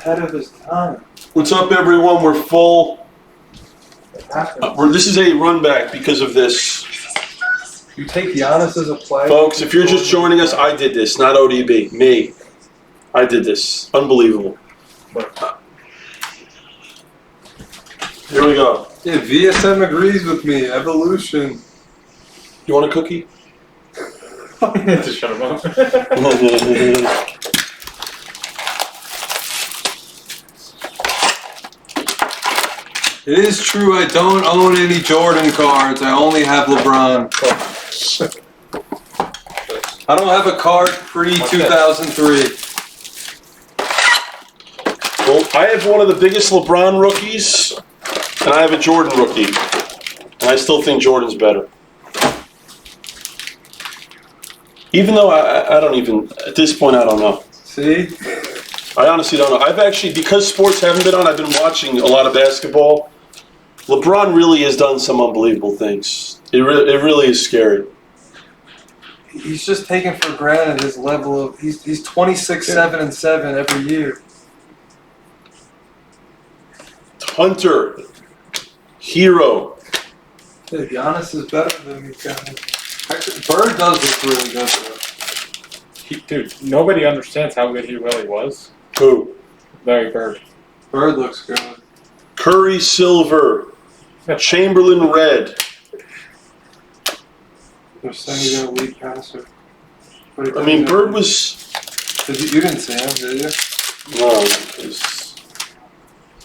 ahead of his time. What's up, everyone? We're full. This is a run back because of this. You take Giannis as a player. Folks, if you're just joining us, I did this, not ODB. Me. I did this. Unbelievable. Here we go. Yeah, VSM agrees with me. Evolution. You want a cookie? Just shut him up. It is true, I don't own any Jordan cards. I only have LeBron. I don't have a card pre-2003. Well, I have one of the biggest LeBron rookies, and I have a Jordan rookie. And I still think Jordan's better. Even though I don't even, at this point, I don't know. See? I honestly don't know. I've actually, because sports haven't been on, I've been watching a lot of basketball. LeBron really has done some unbelievable things. It really is scary. He's just taken for granted his level of, he's 26, 7, and 7 every year. Hunter. Hero. Yeah, Giannis is better than these guys. Actually, Bird does look really good though. Dude, nobody understands how good he really was. Who? Larry Bird. Bird looks good. Curry silver. Chamberlain red. They're saying he's an elite passer. I mean, Bird was... You didn't see him, did you? No.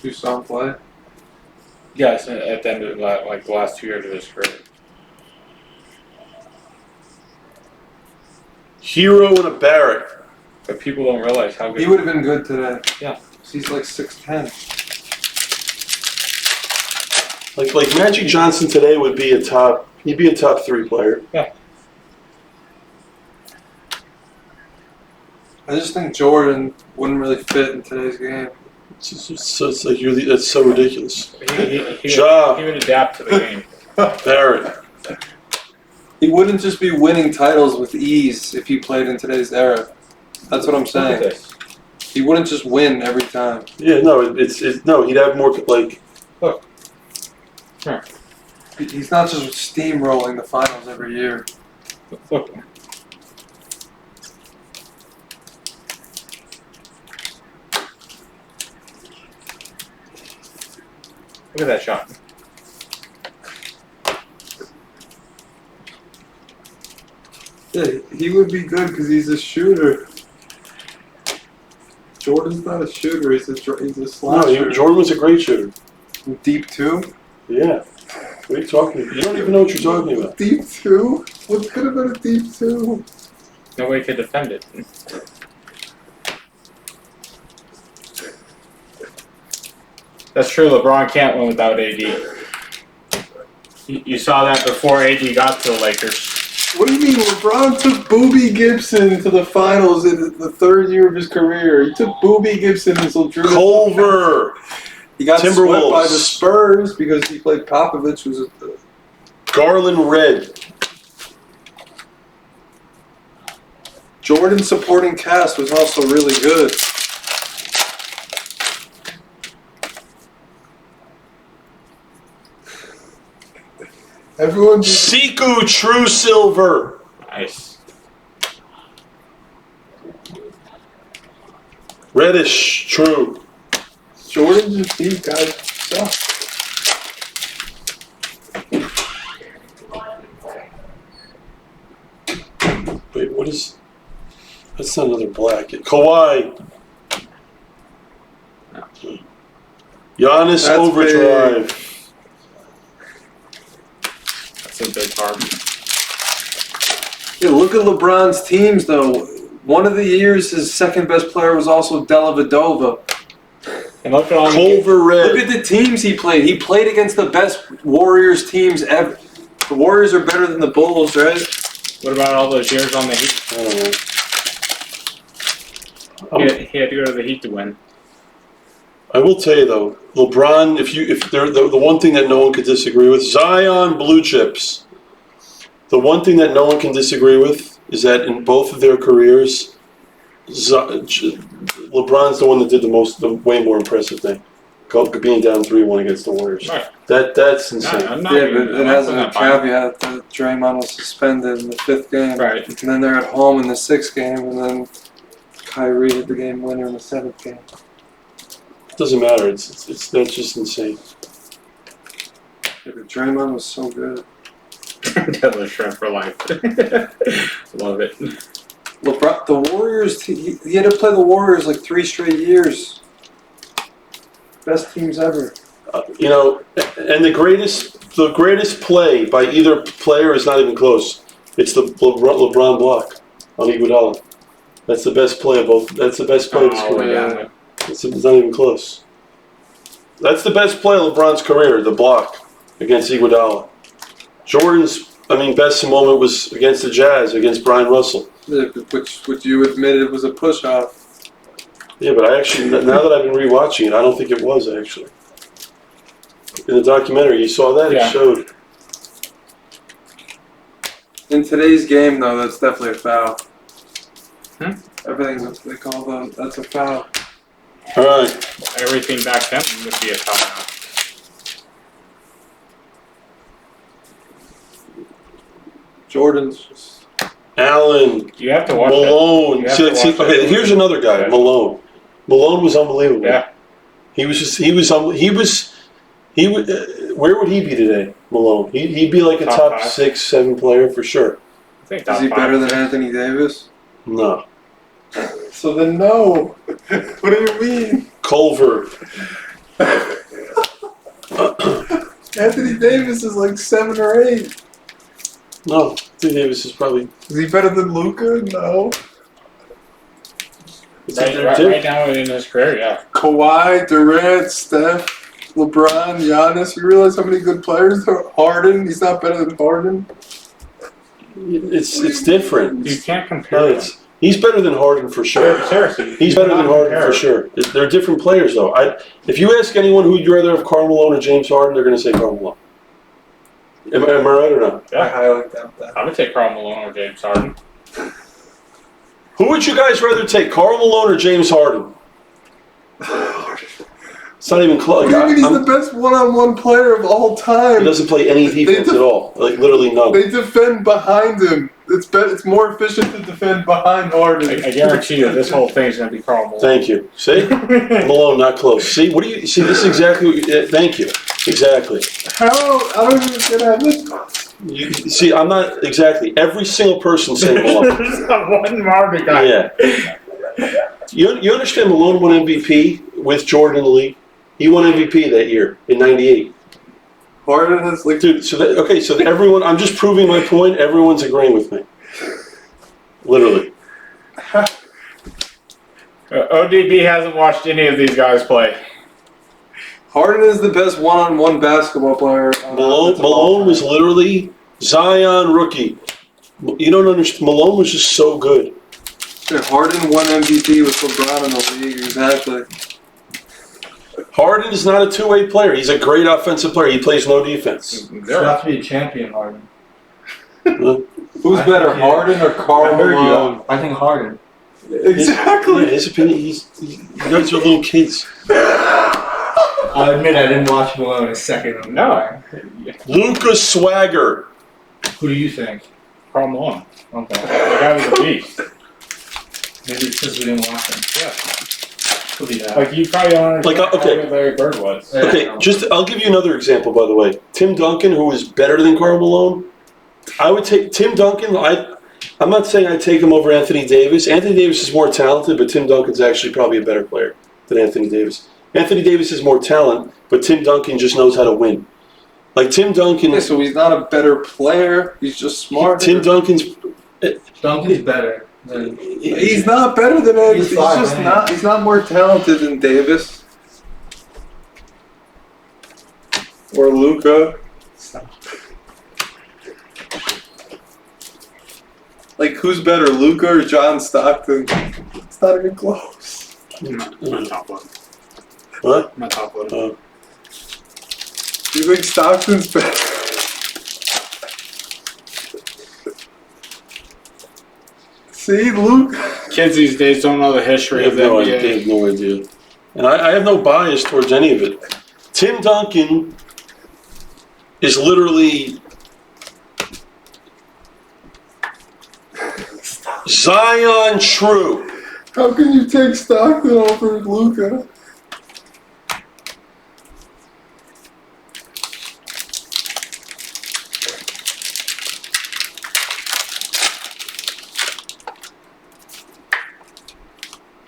You saw him play? Yes, at the end of the last 2 years of his career. Hero and a Barrett. But people don't realize how good He would have been good today. Yeah. He's like 6'10". Like Magic Johnson today would be he'd be a top 3 player. Yeah. I just think Jordan wouldn't really fit in today's game. It's like that's so ridiculous. He would adapt to the game. Barrett. He wouldn't just be winning titles with ease if he played in today's era. That's what I'm saying. He wouldn't just win every time. Yeah, no, no. He'd have more like. Look. Here. He's not just steamrolling the finals every year. Look. Look at that shot. Yeah, he would be good because he's a shooter. Jordan's not a shooter. He's a slasher. No, Jordan was a great shooter. Deep 2? Yeah. What are you talking about? You don't even know what you're talking about. Deep 2? What could have been a deep 2? Nobody could defend it. That's true. LeBron can't win without AD. You saw that before AD got to the Lakers. What do you mean? LeBron took Boobie Gibson to the finals in the 3rd year of his career. He took Boobie Gibson until Drew. Culver. He got swept Timberwolves. by the Spurs because he played Popovich, who's a... Garland red. Jordan's supporting cast was also really good. Everyone just... Siku true silver. Nice. Reddish true. Jordan just beat guys suck. Wait, what is? That's not another black. Kawhi. Giannis That's overdrive. That's a big card. Yeah, look at LeBron's teams, though. One of the years, his second best player was also Dellavedova. And look at all Culver red. Look at the teams he played. He played against the best Warriors teams ever. The Warriors are better than the Bulls, right? What about all those years on the Heat? I don't know. He had to go to the Heat to win. I will tell you though, LeBron. If they're the one thing that no one could disagree with, Zion blue chips. The one thing that no one can disagree with is that in both of their careers, LeBron's the one that did the way more impressive thing, being down 3-1 against the Warriors. Right. That's insane. Yeah, but it has a caveat that Draymond was suspended in the 5th game. Right. And then they're at home in the 6th game, and then Kyrie hit the game winner in the 7th game. It doesn't matter. It's that's just insane. Yeah, but Draymond was so good. Deadly shrimp for life. Love it. LeBron, the Warriors, he had to play the Warriors like 3 straight years. Best teams ever. And the greatest play by either player is not even close. It's the LeBron block on Iguodala. That's the best play of both. That's the best play of his career. Yeah. It's not even close. That's the best play of LeBron's career, the block against Iguodala. Jordan's, best moment was against the Jazz, against Brian Russell. Yeah, which you admitted was a push-off. Yeah, but I actually, now that I've been rewatching it, I don't think it was actually. In the documentary, you saw that? Yeah. It showed. In today's game, though, that's definitely a foul. Everything they call that's a foul. All right. Everything back then would be a foul. Jordan's just... Allen, You have to watch Malone. it. Okay, here's another guy, Yeah. Malone. Malone was unbelievable. Yeah. He was. Where would he be today, Malone? He'd be like a top 5. 6, 7 player for sure. I think Is he better than Anthony Davis? No. So then no. What do you mean? Culver. Anthony Davis is like 7 or 8. No. Anthony Davis is probably. Is he better than Luka? No. Right now in his career, yeah. Kawhi, Durant, Steph, LeBron, Giannis. You realize how many good players there are? Harden. He's not better than Harden. It's different. You can't compare them. He's better than Harden for sure. Seriously. He's better than Harden for sure. They're different players, though. If you ask anyone who you'd rather have Karl Malone or James Harden, they're going to say Karl Malone. Am I right or not? Yeah. I highly doubt that. I would take Karl Malone or James Harden. Who would you guys rather take, Karl Malone or James Harden? It's not even close. What do you mean he's the best one-on-one player of all time? He doesn't play any defense at all. Like, literally none. They defend behind him. It's more efficient to defend behind Harden. I guarantee you this whole thing is going to be Karl Malone. Thank you. See? Malone, not close. See? What do you... See, this is exactly... Thank you. Exactly. How? I don't even get this. See, I'm not... Exactly. Every single person saying Malone. There's not one Marvin guy. Yeah. You understand Malone won MVP with Jordan in the league? He won MVP that year in '98. Harden has like... Dude, so everyone... I'm just proving my point. Everyone's agreeing with me. Literally. ODB hasn't watched any of these guys play. Harden is the best one-on-one basketball player. Malone was literally Zion rookie. You don't understand. Malone was just so good. Yeah, Harden won MVP with LeBron in the league. Exactly. Harden is not a two-way player. He's a great offensive player. He plays no defense. You have to be a champion, Harden. Who's better, Harden or Karl Malone? I think Harden. Exactly. His opinion. You guys are little kids. I admit I didn't watch Malone a second. No. Lucas Swagger. Who do you think? Karl Malone. Okay. The guy was a beast. Maybe it's because we didn't watch him. Yeah. Could be that. Like, you probably don't understand Like, okay. how good Larry Bird was. Okay, I'll give you another example, by the way. Tim Duncan, who is better than Karl Malone, I would take Tim Duncan. I'm not saying I'd take him over Anthony Davis. Anthony Davis is more talented, but Tim Duncan's actually probably a better player than Anthony Davis. Anthony Davis has more talent, but Tim Duncan just knows how to win. Like, Tim Duncan... Yeah, so he's not a better player. He's just smarter. Tim Duncan's... Duncan's better than... He's not better than Davis. He's just not. He's not more talented than Davis or Luka. Like, who's better, Luka or John Stockton? It's not even close. My top one. What? My top one. You think Stockton's better? See, Luke. Kids these days don't know the history I of have the no NBA. idea. I have no idea. And I have no bias towards any of it. Tim Duncan is literally Zion True. How can you take Stockton over Luka?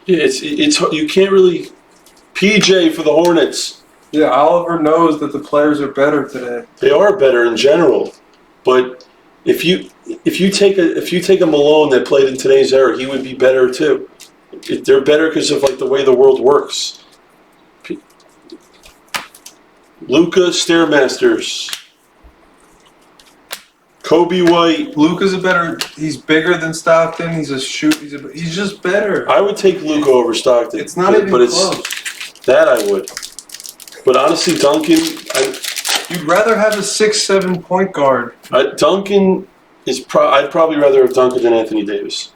Yeah, it's you can't really. PJ for the Hornets. Yeah, Oliver knows that the players are better today. They are better in general, but if you take a Malone that played in today's era, he would be better too. They're better because of like the way the world works. Luka Stairmasters. Kobe White. Luka's a better. He's bigger than Stockton. He's a shoot. He's just better. I would take Luka over Stockton. It's not even close. That I would. But honestly, Duncan. You'd rather have a 6'7" point guard. Duncan is. I'd probably rather have Duncan than Anthony Davis.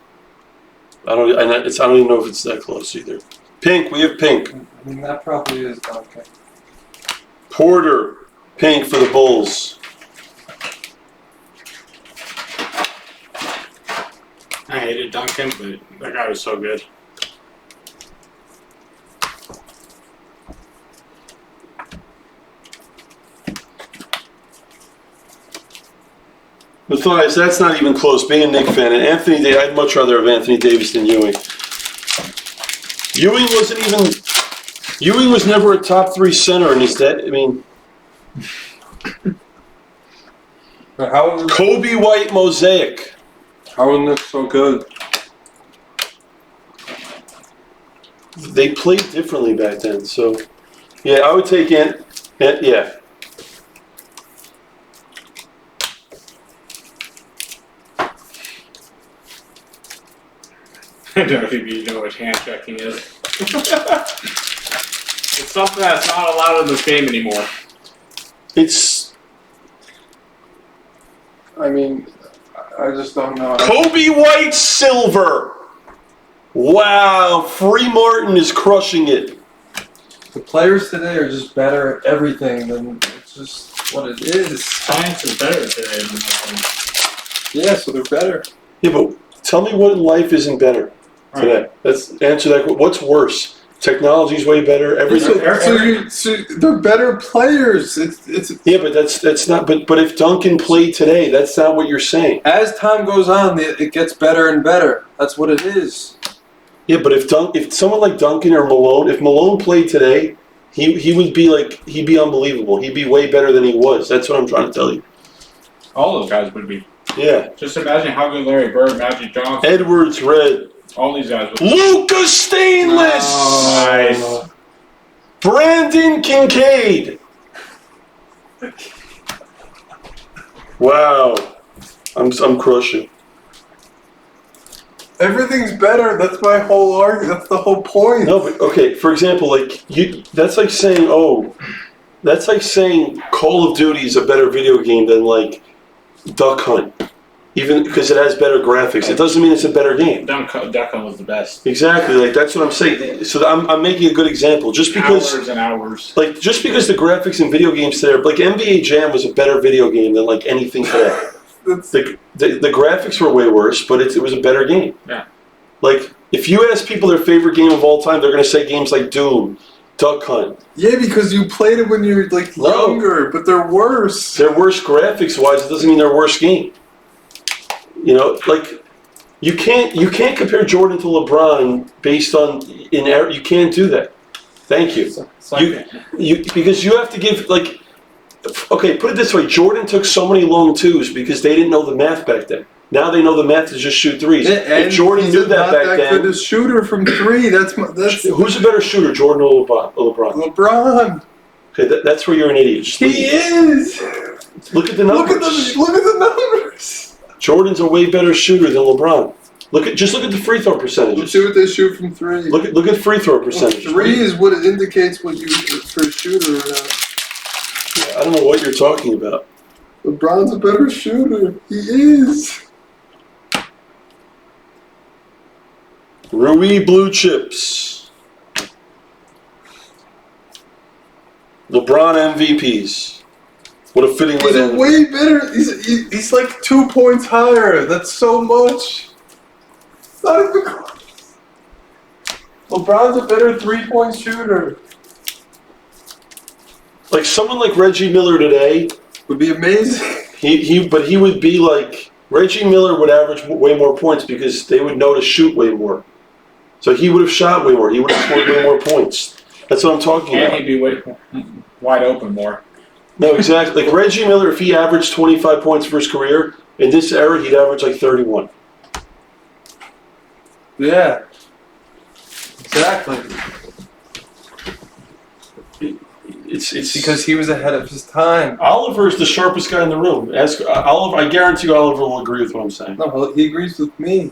I don't even know if it's that close either. Pink. We have Pink. I mean, that probably is Duncan. Porter. Pink for the Bulls. I hated Duncan, but that guy was so good. Matthias, that's not even close. Being a Knick fan, and Anthony Davis, I'd much rather have Anthony Davis than Ewing. Ewing was never a top 3 center, and Kobe White Mosaic. How are Knicks so good? They played differently back then, so yeah, I would take yeah. I don't know if you know what hand checking is. It's something that's not allowed in this game anymore. I mean, I just don't know. Kobe White Silver. Wow, Free Martin is crushing it. The players today are just better at everything than it's just what it is. Science is better today than that. Yeah, so they're better. Yeah, but tell me what in life isn't better today. Right. Let's answer that. What's worse? Technology's way better. Everything. So they're better players. It's Yeah, but that's not. But if Duncan played today, that's not what you're saying. as time goes on, it gets better and better. That's what it is. Yeah, but if someone like Duncan or Malone, if Malone played today, he would be he'd be unbelievable. He'd be way better than he was. That's what I'm trying to tell you. All those guys would be. Yeah. Just imagine how good Larry Bird, Magic Johnson, Edwards Red. all these guys would be. Luka Stainless. Nice. Brandon Kincaid. Wow. I'm crushing. Everything's better. That's my whole argument. That's the whole point. No, but okay. For example, that's like saying Call of Duty is a better video game than Duck Hunt, even because it has better graphics. It doesn't mean it's a better game. Duck Hunt was the best. Exactly. That's what I'm saying. So I'm making a good example. Just because Hours and hours. just because the graphics in video games today, NBA Jam was a better video game than anything today. The graphics were way worse, but it was a better game. Yeah. If you ask people their favorite game of all time, they're going to say games like Doom, Duck Hunt. Yeah, because you played it when you were younger, but they're worse. They're worse graphics-wise. It doesn't mean they're worse game. You can't compare Jordan to LeBron based on you can't do that. Thank you. Because you have to give okay, put it this way: Jordan took so many long twos because they didn't know the math back then. Now they know the math to just shoot threes. If Jordan knew that back then, good a shooter from 3. That's who's a better shooter, Jordan or LeBron? LeBron. Okay, that's where you're an idiot. He is. Look at the numbers. Look at the numbers. Jordan's a way better shooter than LeBron. Look at the free throw percentages. Let's see what they shoot from 3. Look at free throw percentages. 3 is what it indicates what you for a shooter. Or not. I don't know what you're talking about. LeBron's a better shooter. He is. Rui Blue Chips. LeBron MVPs. What a fitting way He's to end. way better. He's like 2 points higher. That's so much. Not even close. LeBron's a better 3-point shooter. Like someone like Reggie Miller today Would be amazing. But he would be like Reggie Miller would average way more points because they would know to shoot way more. So he would have shot way more. He would have scored way more points. That's what I'm talking And about. he'd be wide open more. No, exactly. Like Reggie Miller, if he averaged 25 points for his career, in this era, he'd average like 31. Yeah. Exactly. It's Because he was ahead of his time. Oliver is the sharpest guy in the room. Ask Oliver. I guarantee you Oliver will agree with what I'm saying. No, he agrees with me.